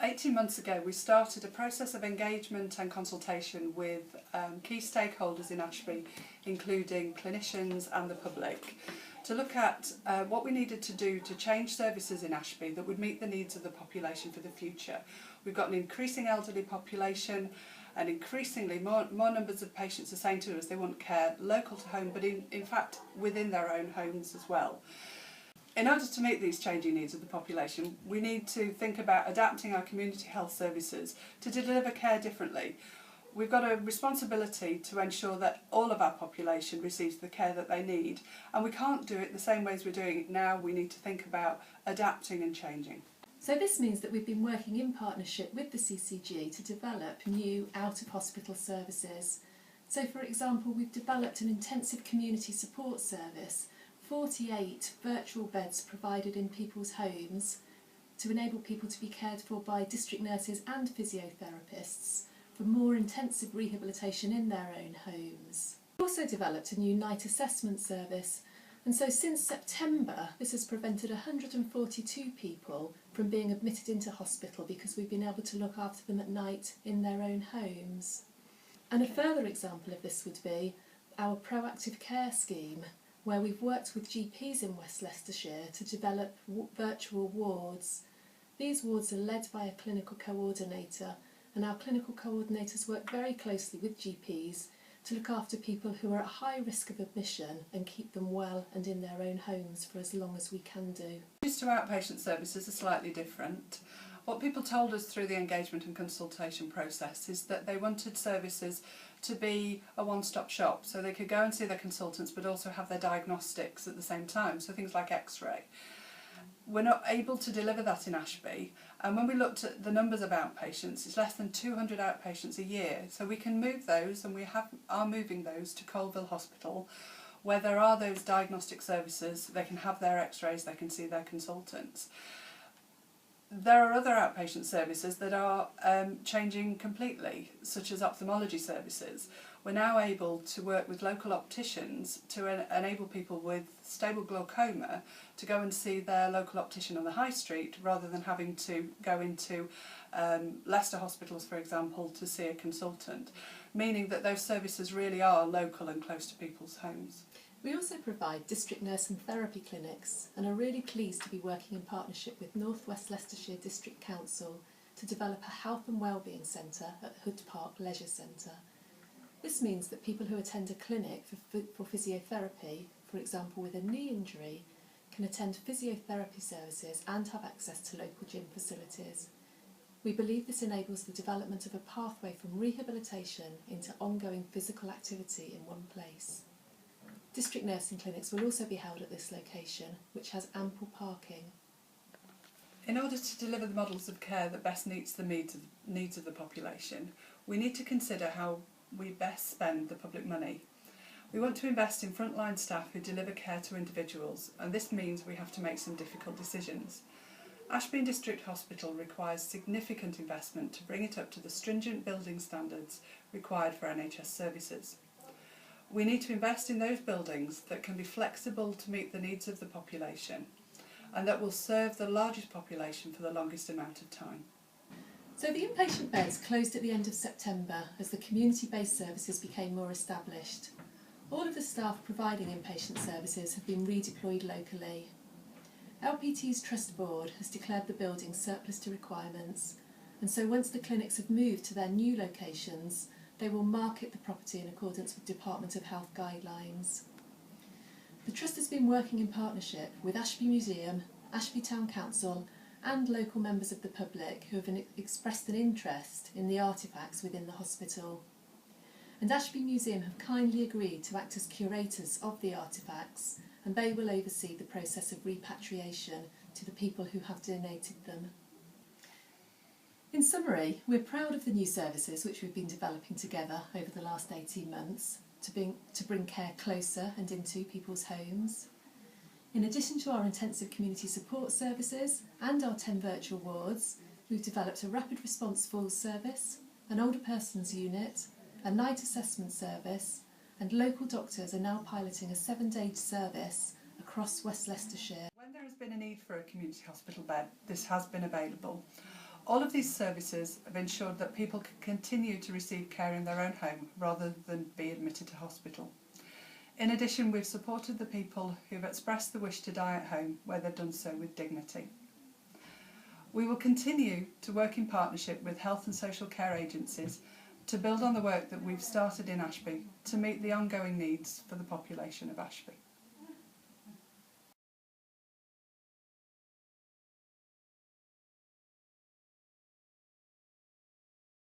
18 months ago we started a process of engagement and consultation with key stakeholders in Ashby, including clinicians and the public, to look at what we needed to do to change services in Ashby that would meet the needs of the population for the future. We've got an increasing elderly population, and increasingly more numbers of patients are saying to us they want care local to home, but in fact within their own homes as well. In order to meet these changing needs of the population, we need to think about adapting our community health services to deliver care differently. We've got a responsibility to ensure that all of our population receives the care that they need, and we can't do it the same way as we're doing it now. We need to think about adapting and changing. So this means that we've been working in partnership with the CCG to develop new out-of-hospital services. So for example, we've developed an intensive community support service, 48 virtual beds provided in people's homes to enable people to be cared for by district nurses and physiotherapists for more intensive rehabilitation in their own homes. We've also developed a new night assessment service, and so since September this has prevented 142 people from being admitted into hospital because we've been able to look after them at night in their own homes. And a further example of this would be our proactive care scheme, where we've worked with GPs in West Leicestershire to develop virtual wards. These wards are led by a clinical coordinator, and our clinical coordinators work very closely with GPs to look after people who are at high risk of admission and keep them well and in their own homes for as long as we can do. To outpatient services are slightly different. What people told us through the engagement and consultation process is that they wanted services to be a one-stop shop, so they could go and see their consultants but also have their diagnostics at the same time, so things like x-ray. We're not able to deliver that in Ashby, and when we looked at the numbers of outpatients, it's less than 200 outpatients a year, so we can move those, and we are moving those to Colville Hospital, where there are those diagnostic services. They can have their x-rays, they can see their consultants. There are other outpatient services that are changing completely, such as ophthalmology services. We're now able to work with local opticians to enable people with stable glaucoma to go and see their local optician on the high street rather than having to go into Leicester hospitals, for example, to see a consultant, meaning that those services really are local and close to people's homes. We also provide district nurse and therapy clinics and are really pleased to be working in partnership with North West Leicestershire District Council to develop a health and wellbeing centre at Hood Park Leisure Centre. This means that people who attend a clinic for physiotherapy, for example with a knee injury, can attend physiotherapy services and have access to local gym facilities. We believe this enables the development of a pathway from rehabilitation into ongoing physical activity in one place. District nursing clinics will also be held at this location, which has ample parking. In order to deliver the models of care that best meets the needs of the population, we need to consider how we best spend the public money. We want to invest in frontline staff who deliver care to individuals, and this means we have to make some difficult decisions. Ashby District Hospital requires significant investment to bring it up to the stringent building standards required for NHS services. We need to invest in those buildings that can be flexible to meet the needs of the population and that will serve the largest population for the longest amount of time. So the inpatient beds closed at the end of September as the community-based services became more established. All of the staff providing inpatient services have been redeployed locally. LPT's Trust Board has declared the building surplus to requirements, and so once the clinics have moved to their new locations, they will market the property in accordance with Department of Health guidelines. The Trust has been working in partnership with Ashby Museum, Ashby Town Council and local members of the public who have expressed an interest in the artefacts within the hospital. And Ashby Museum have kindly agreed to act as curators of the artefacts, and they will oversee the process of repatriation to the people who have donated them. In summary, we're proud of the new services which we've been developing together over the last 18 months to bring care closer and into people's homes. In addition to our intensive community support services and our 10 virtual wards, we've developed a rapid response falls service, an older persons unit, a night assessment service, and local doctors are now piloting a 7-day service across West Leicestershire. When there has been a need for a community hospital bed, this has been available. All of these services have ensured that people can continue to receive care in their own home rather than be admitted to hospital. In addition, we've supported the people who've expressed the wish to die at home where they've done so with dignity. We will continue to work in partnership with health and social care agencies to build on the work that we've started in Ashby to meet the ongoing needs for the population of Ashby.